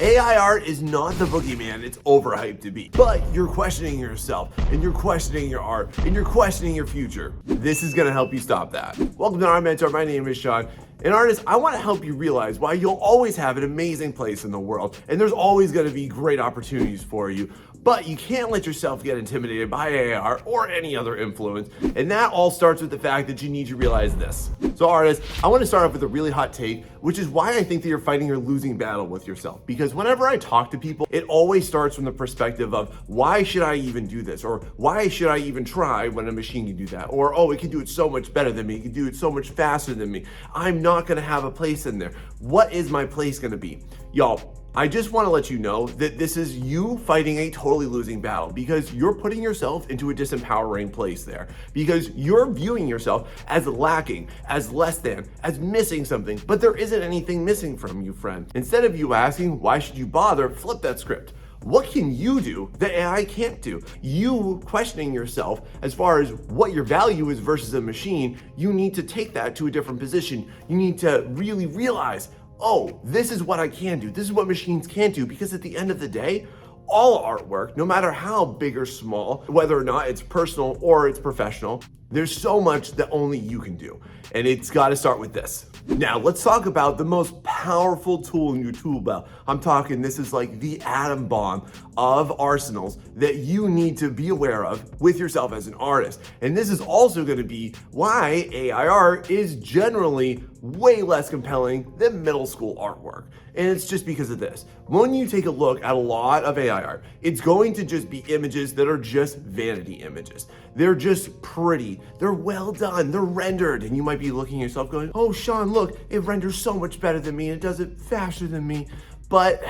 AI art is not the boogeyman it's overhyped to be, but you're questioning yourself, and you're questioning your art, and you're questioning your future. This is gonna help you stop that. Welcome to Art Mentor. My name is Sean. And artists, I want to help you realize why you'll always have an amazing place in the world, and there's always going to be great opportunities for you, but you can't let yourself get intimidated by AI or any other influence, and that all starts with the fact that you need to realize this. So artists, I want to start off with a really hot take, which is why I think that you're fighting your losing battle with yourself, because whenever I talk to people, it always starts from the perspective of, why should I even do this? Or why should I even try when a machine can do that? Or, oh, it can do it so much better than me, it can do it so much faster than me. I'm not gonna have a place in there. What is my place gonna be? Y'all, I just wanna let you know that this is you fighting a totally losing battle, because you're putting yourself into a disempowering place there, because you're viewing yourself as lacking, as less than, as missing something, but there isn't anything missing from you, friend. Instead of you asking, why should you bother, flip that script. What can you do that AI can't do? You questioning yourself as far as what your value is versus a machine, you need to take that to a different position. You need to really realize, oh, this is what I can do. This is what machines can't do, because at the end of the day, all artwork, no matter how big or small, whether or not it's personal or it's professional, there's so much that only you can do. And it's gotta start with this. Now, let's talk about the most powerful tool in your tool belt. I'm talking, this is like the atom bomb of arsenals that you need to be aware of with yourself as an artist. And this is also gonna be why AI art is generally way less compelling than middle school artwork. And it's just because of this. When you take a look at a lot of AI art, it's going to just be images that are just vanity images. They're just pretty, they're well done, they're rendered, and you might be looking at yourself going, oh, Sean, look, it renders so much better than me, and it does it faster than me. But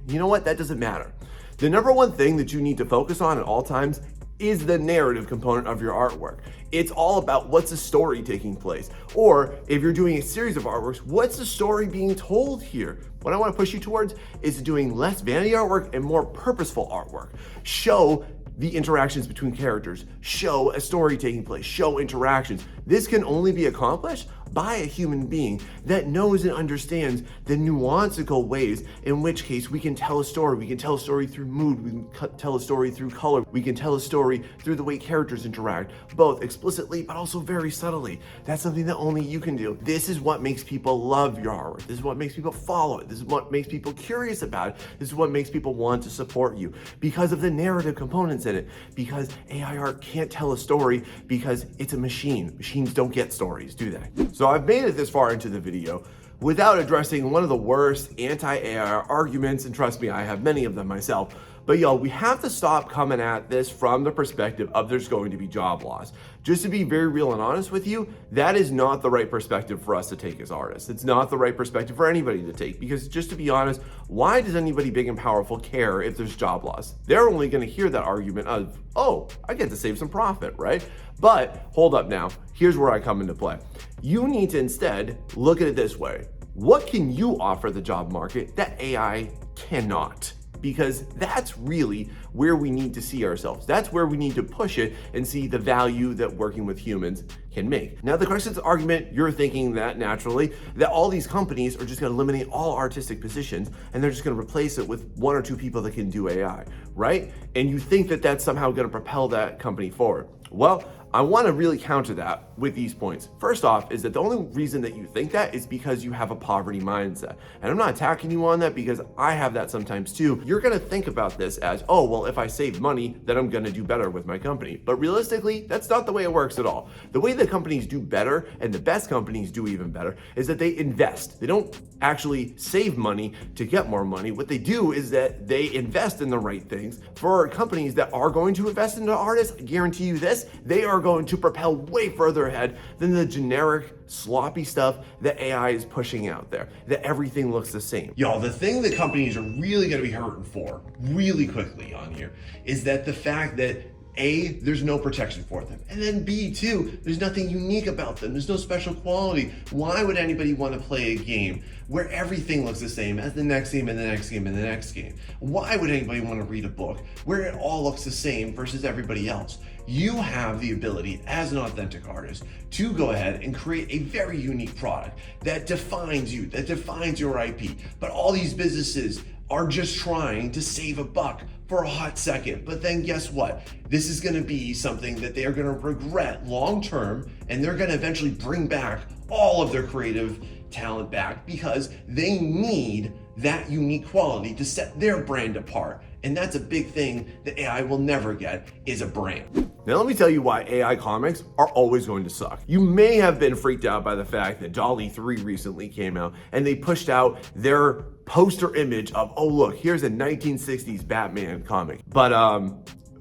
you know what? That doesn't matter. The number one thing that you need to focus on at all times is the narrative component of your artwork. It's all about what's the story taking place. Or if you're doing a series of artworks, what's the story being told here? What I want to push you towards is doing less vanity artwork and more purposeful artwork. Show the interactions between characters, show a story taking place, show interactions. This can only be accomplished by a human being that knows and understands the nuanceical ways in which case we can tell a story. We can tell a story through mood, we can tell a story through color, we can tell a story through the way characters interact, both explicitly but also very subtly. That's something that only you can do. This is what makes people love your artwork. This is what makes people follow it. This is what makes people curious about it. This is what makes people want to support you, because of the narrative components in it, because AI art can't tell a story because it's a machine. Machines don't get stories, do they? So I've made it this far into the video without addressing one of the worst anti-AI arguments, and trust me, I have many of them myself. But y'all, we have to stop coming at this from the perspective of there's going to be job loss. Just to be very real and honest with you, that is not the right perspective for us to take as artists. It's not the right perspective for anybody to take, because just to be honest, why does anybody big and powerful care if there's job loss? They're only gonna hear that argument of, oh, I get to save some profit, right? But hold up now, here's where I come into play. You need to instead look at it this way. What can you offer the job market that AI cannot? Because that's really where we need to see ourselves. That's where we need to push it and see the value that working with humans can make. Now, the crux of the argument, you're thinking that naturally, that all these companies are just gonna eliminate all artistic positions and they're just gonna replace it with one or two people that can do AI, right? And you think that that's somehow gonna propel that company forward. Well, I want to really counter that with these points. First off, is that the only reason that you think that is because you have a poverty mindset. And I'm not attacking you on that, because I have that sometimes too. You're going to think about this as, oh, well, if I save money, then I'm going to do better with my company. But realistically, that's not the way it works at all. The way that companies do better, and the best companies do even better, is that they invest. They don't actually save money to get more money. What they do is that they invest in the right things. For companies that are going to invest into artists, I guarantee you this, they are going to propel way further ahead than the generic sloppy stuff that AI is pushing out there, that everything looks the same. Y'all, the thing that companies are really gonna be hurting for really quickly on here is that the fact that A, there's no protection for them. And then B, too, there's nothing unique about them. There's no special quality. Why would anybody want to play a game where everything looks the same as the next game and the next game and the next game? Why would anybody want to read a book where it all looks the same versus everybody else? You have the ability as an authentic artist to go ahead and create a very unique product that defines you, that defines your IP. But all these businesses are just trying to save a buck for a hot second. But then guess what? This is gonna be something that they are gonna regret long term, and they're gonna eventually bring back all of their creative talent back because they need that unique quality to set their brand apart. And that's a big thing that AI will never get, is a brand. Now let me tell you why AI comics are always going to suck. You may have been freaked out by the fact that DALL-E 3 recently came out and they pushed out their poster image of, oh look, here's a 1960s Batman comic. But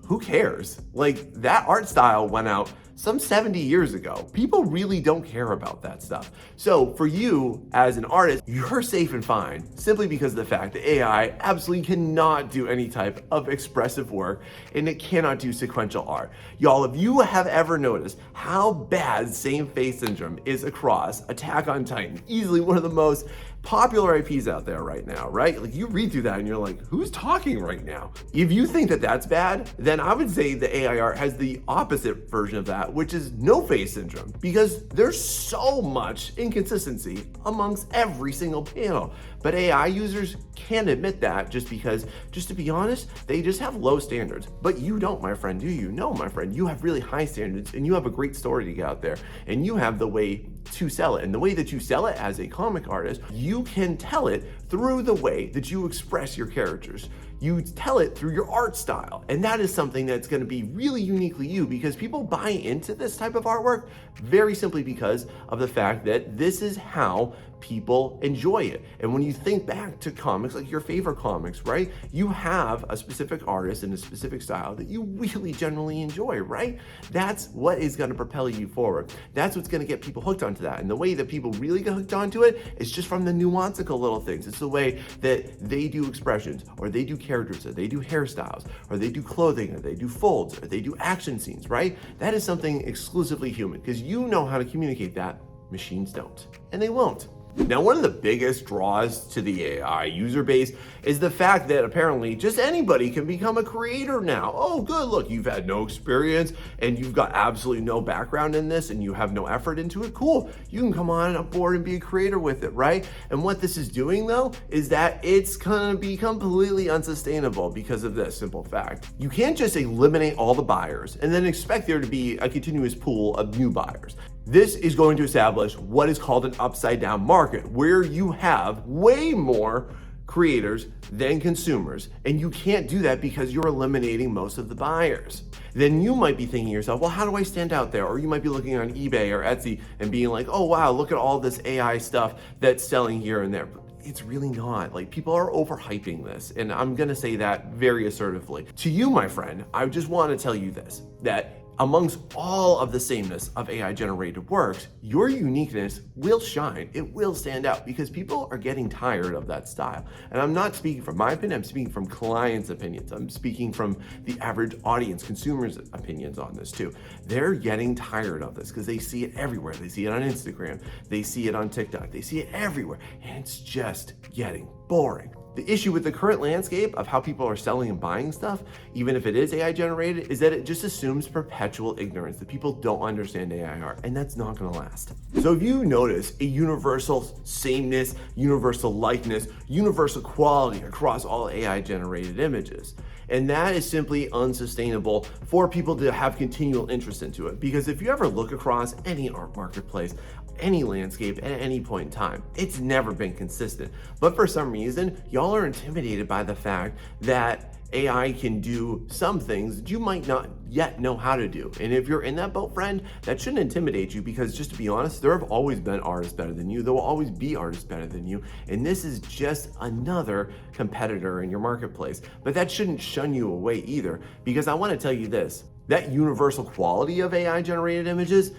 who cares? Like, that art style went out some 70 years ago. People really don't care about that stuff. So for you as an artist, you're safe and fine simply because of the fact that AI absolutely cannot do any type of expressive work and it cannot do sequential art. Y'all, if you have ever noticed how bad same face syndrome is across Attack on Titan, easily one of the most popular IPs out there right now, right? Like, you read through that and you're like, who's talking right now? If you think that that's bad, then I would say the AI art has the opposite version of that, which is no face syndrome, because there's so much inconsistency amongst every single panel. But AI users can't admit that just because, just to be honest, they just have low standards. But you don't, my friend, do you? No, my friend, you have really high standards and you have a great story to get out there and you have the way to sell it. And the way that you sell it as a comic artist, you can tell it through the way that you express your characters. You tell it through your art style. And that is something that's going to be really uniquely you, because people buy into this type of artwork very simply because of the fact that this is how people enjoy it. And when you think back to comics, like your favorite comics, right? You have a specific artist and a specific style that you really generally enjoy, right? That's what is going to propel you forward. That's what's going to get people hooked onto that. And the way that people really get hooked onto it is just from the nuanceical little things. It's the way that they do expressions, or they do characters, or they do hairstyles, or they do clothing, or they do folds, or they do action scenes, right? That is something exclusively human, because you know how to communicate that. Machines don't, and they won't. Now, one of the biggest draws to the AI user base is the fact that apparently just anybody can become a creator now. Oh, good, look, you've had no experience and you've got absolutely no background in this and you have no effort into it. Cool, you can come on board and be a creator with it, right? And what this is doing though, is that it's gonna be completely unsustainable because of this simple fact. You can't just eliminate all the buyers and then expect there to be a continuous pool of new buyers. This is going to establish what is called an upside down market, where you have way more creators than consumers, and you can't do that because you're eliminating most of the buyers. Then you might be thinking to yourself, well, how do I stand out there? Or you might be looking on eBay or Etsy and being like, oh wow, look at all this AI stuff that's selling here and there. It's really not. Like, people are overhyping this, and I'm gonna say that very assertively. To you, my friend, I just wanna tell you this, that amongst all of the sameness of AI generated works, your uniqueness will shine. It will stand out because people are getting tired of that style. And I'm not speaking from my opinion, I'm speaking from clients' opinions. I'm speaking from the average audience, consumers' opinions on this too. They're getting tired of this because they see it everywhere. They see it on Instagram, they see it on TikTok, they see it everywhere. And it's just getting boring. The issue with the current landscape of how people are selling and buying stuff, even if it is AI generated, is that it just assumes perpetual ignorance, that people don't understand AI art, and that's not gonna last. So if you notice a universal sameness, universal likeness, universal quality across all AI generated images, and that is simply unsustainable for people to have continual interest into it. Because if you ever look across any art marketplace, any landscape at any point in time, it's never been consistent. But for some reason, y'all are intimidated by the fact that AI can do some things that you might not yet know how to do. And if you're in that boat, friend, that shouldn't intimidate you, because just to be honest, there have always been artists better than you. There will always be artists better than you. And this is just another competitor in your marketplace. But that shouldn't shun you away either, because I want to tell you this, that universal quality of AI generated images,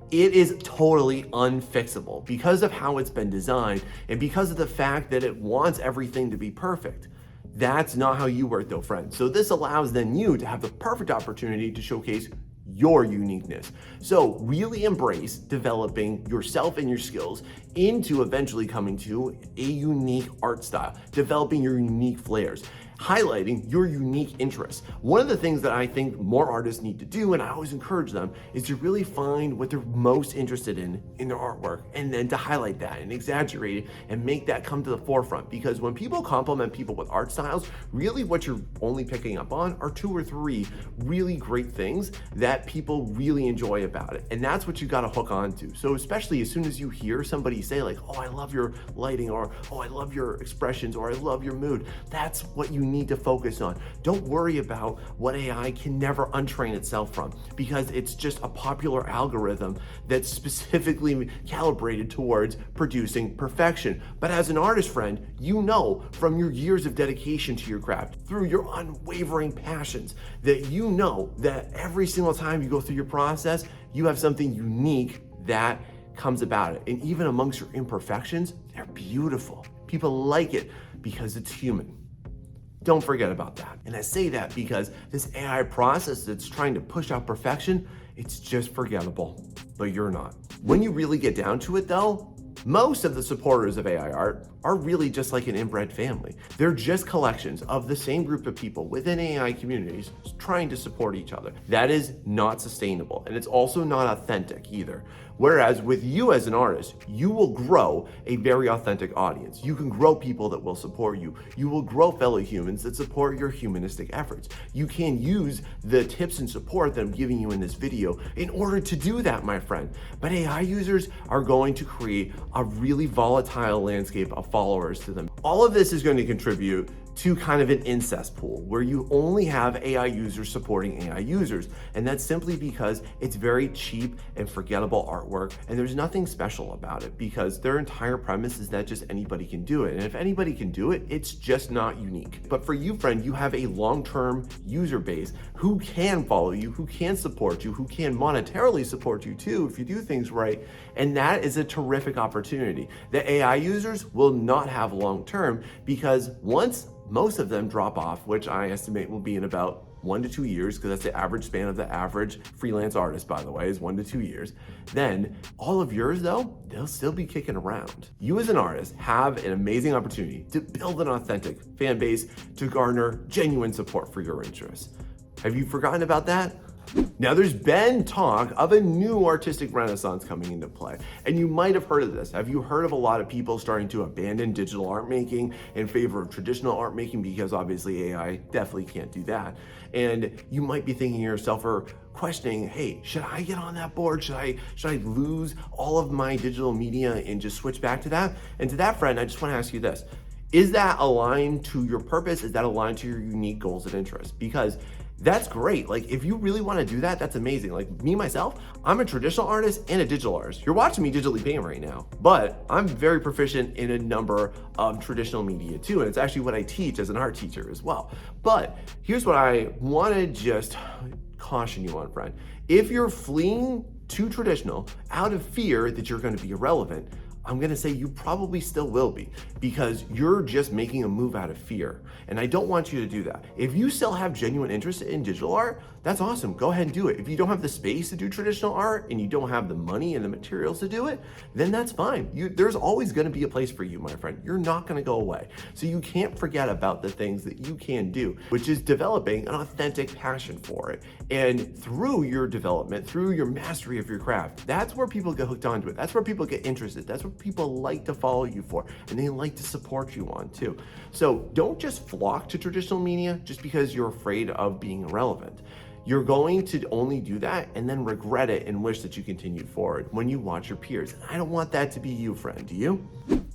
it is totally unfixable because of how it's been designed and because of the fact that it wants everything to be perfect. That's not how you work though, friend. So this allows then you to have the perfect opportunity to showcase your uniqueness. So really embrace developing yourself and your skills into eventually coming to a unique art style, developing your unique flares. highlighting your unique interests. One of the things that I think more artists need to do, and I always encourage them, is to really find what they're most interested in their artwork, and then to highlight that and exaggerate it and make that come to the forefront. Because when people compliment people with art styles, really what you're only picking up on are 2 or 3 really great things that people really enjoy about it. And that's what you got to hook on to. So especially as soon as you hear somebody say like, oh, I love your lighting, or oh, I love your expressions, or I love your mood, that's what you need to focus on. Don't worry about what AI can never untrain itself from, because it's just a popular algorithm that's specifically calibrated towards producing perfection. But as an artist friend, you know from your years of dedication to your craft, through your unwavering passions, that you know that every single time you go through your process, you have something unique that comes about it. And even amongst your imperfections, they're beautiful. People like it because it's human. Don't forget about that. And I say that because this AI process that's trying to push out perfection, it's just forgettable, but you're not. When you really get down to it though, most of the supporters of AI art are really just like an inbred family. They're just collections of the same group of people within AI communities trying to support each other. That is not sustainable, and it's also not authentic either. Whereas with you as an artist, you will grow a very authentic audience. You can grow people that will support you. You will grow fellow humans that support your humanistic efforts. You can use the tips and support that I'm giving you in this video in order to do that, my friend. But AI users are going to create a really volatile landscape of followers to them. All of this is going to contribute to kind of an incest pool where you only have AI users supporting AI users. And that's simply because it's very cheap and forgettable artwork, and there's nothing special about it because their entire premise is that just anybody can do it. And if anybody can do it, it's just not unique. But for you, friend, you have a long-term user base who can follow you, who can support you, who can monetarily support you too if you do things right. And that is a terrific opportunity that AI users will not have long-term, because once most of them drop off, which I estimate will be in about 1 to 2 years, because that's the average span of the average freelance artist, by the way, is 1 to 2 years. Then all of yours though, they'll still be kicking around. You as an artist have an amazing opportunity to build an authentic fan base to garner genuine support for your interests. Have you forgotten about that? Now, there's been talk of a new artistic renaissance coming into play, and you might have heard of this. Have you heard of a lot of people starting to abandon digital art making in favor of traditional art making, because obviously AI definitely can't do that? And you might be thinking to yourself or questioning, hey, should I get on that board? Should I lose all of my digital media and just switch back to that? And to that friend, I just want to ask you this. Is that aligned to your purpose? Is that aligned to your unique goals and interests? Because that's great. Like, if you really want to do that, that's amazing. Like me, myself, I'm a traditional artist and a digital artist. You're watching me digitally paint right now, but I'm very proficient in a number of traditional media too. And it's actually what I teach as an art teacher as well. But here's what I want to just caution you on, friend. If you're fleeing to traditional out of fear that you're going to be irrelevant, I'm going to say you probably still will be, because you're just making a move out of fear. And I don't want you to do that. If you still have genuine interest in digital art, that's awesome. Go ahead and do it. If you don't have the space to do traditional art and you don't have the money and the materials to do it, then that's fine. There's always going to be a place for you, my friend. You're not going to go away. So you can't forget about the things that you can do, which is developing an authentic passion for it. And through your development, through your mastery of your craft, that's where people get hooked onto it. That's where people get interested. That's what people like to follow you for, and they like to support you on too. So don't just flock to traditional media just because you're afraid of being irrelevant. You're going to only do that and then regret it and wish that you continued forward when you watch your peers. And I don't want that to be you, friend. Do you?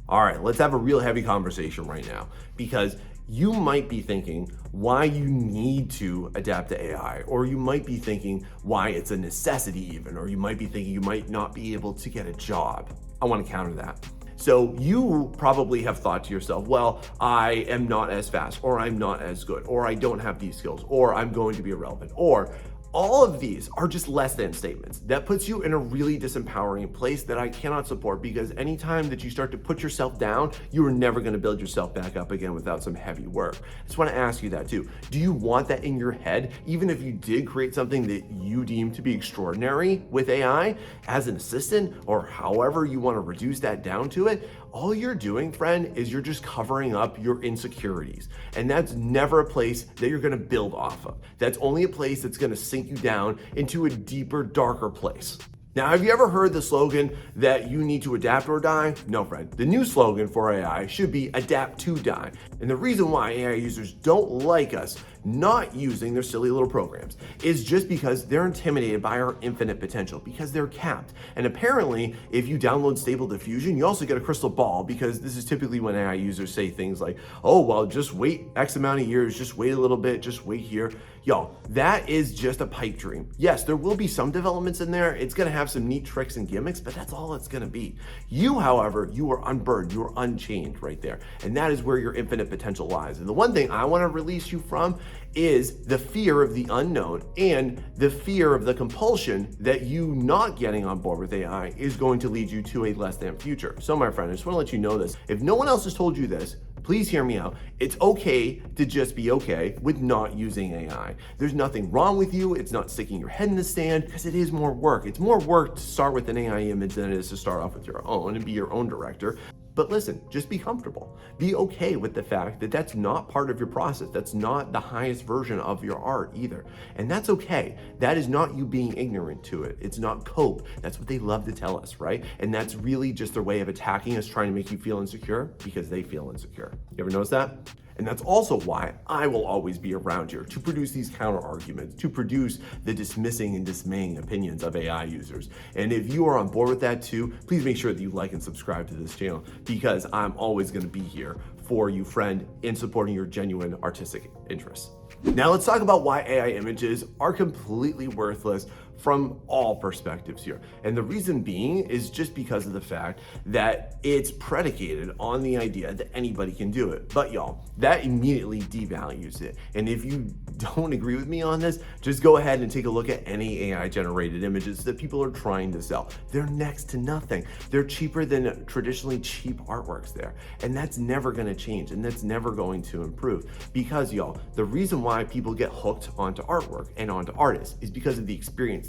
All right, let's have a real heavy conversation right now, because you might be thinking why you need to adapt to AI, or you might be thinking why it's a necessity even, or you might be thinking you might not be able to get a job. I want to counter that. So you probably have thought to yourself, well, I am not as fast, or I'm not as good, or I don't have these skills, or I'm going to be irrelevant, or all of these are just less than statements. That puts you in a really disempowering place that I cannot support, because anytime that you start to put yourself down, you are never going to build yourself back up again without some heavy work. I just want to ask you that too. Do you want that in your head, even if you did create something that you deem to be extraordinary with AI as an assistant, or however you want to reduce that down to it? all you're doing, friend, is you're just covering up your insecurities. And that's never a place that you're gonna build off of. That's only a place that's gonna sink you down into a deeper, darker place. Now, have you ever heard the slogan that you need to adapt or die? No, friend. The new slogan for AI should be adapt to die. And the reason why AI users don't like us not using their silly little programs is just because they're intimidated by our infinite potential, because they're capped. And apparently, if you download Stable Diffusion, you also get a crystal ball, because this is typically when AI users say things like, oh, well, just wait X amount of years, just wait a little bit, just wait here. Yo, that is just a pipe dream. Yes, there will be some developments in there. It's gonna have some neat tricks and gimmicks, but that's all it's gonna be. You, however, you are unburdened, you are unchained right there. And that is where your infinite potential lies. And the one thing I wanna release you from is the fear of the unknown and the fear of the compulsion that you not getting on board with AI is going to lead you to a less than future. So my friend, I just wanna let you know this. If no one else has told you this, please hear me out. It's okay to just be okay with not using AI. There's nothing wrong with you. It's not sticking your head in the sand, because it is more work. It's more work to start with an AI image than it is to start off with your own and be your own director. But listen, just be comfortable. Be okay with the fact that that's not part of your process. That's not the highest version of your art either. And that's okay. That is not you being ignorant to it. It's not cope. That's what they love to tell us, right? And that's really just their way of attacking us, trying to make you feel insecure because they feel insecure. You ever notice that? And that's also why I will always be around here to produce these counter arguments, to produce the dismissing and dismaying opinions of AI users. And if you are on board with that too, please make sure that you like and subscribe to this channel, because I'm always gonna be here for you, friend, in supporting your genuine artistic interests. Now let's talk about why AI images are completely worthless from all perspectives here. And the reason being is just because of the fact that it's predicated on the idea that anybody can do it. But y'all, that immediately devalues it. And if you don't agree with me on this, just go ahead and take a look at any AI generated images that people are trying to sell. They're next to nothing. They're cheaper than traditionally cheap artworks there. And that's never gonna change, and that's never going to improve. Because y'all, the reason why people get hooked onto artwork and onto artists is because of the experience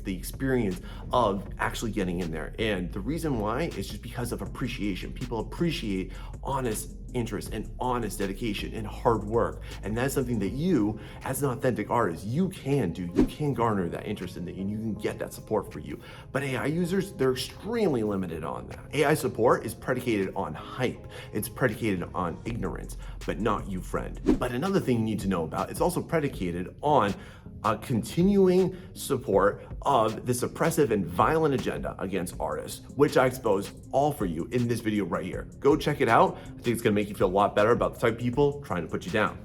of actually getting in there. And the reason why is just because of appreciation. People appreciate honest interest and honest dedication and hard work. And that's something that you, as an authentic artist, you can do. You can garner that interest in it, and you can get that support for you. But AI users, they're extremely limited on that. AI support is predicated on hype. It's predicated on ignorance, but not you, friend. But another thing you need to know about, it's also predicated on a continuing support of this oppressive and violent agenda against artists, which I expose all for you in this video right here. Go check it out. I think it's gonna make you feel a lot better about the type of people trying to put you down.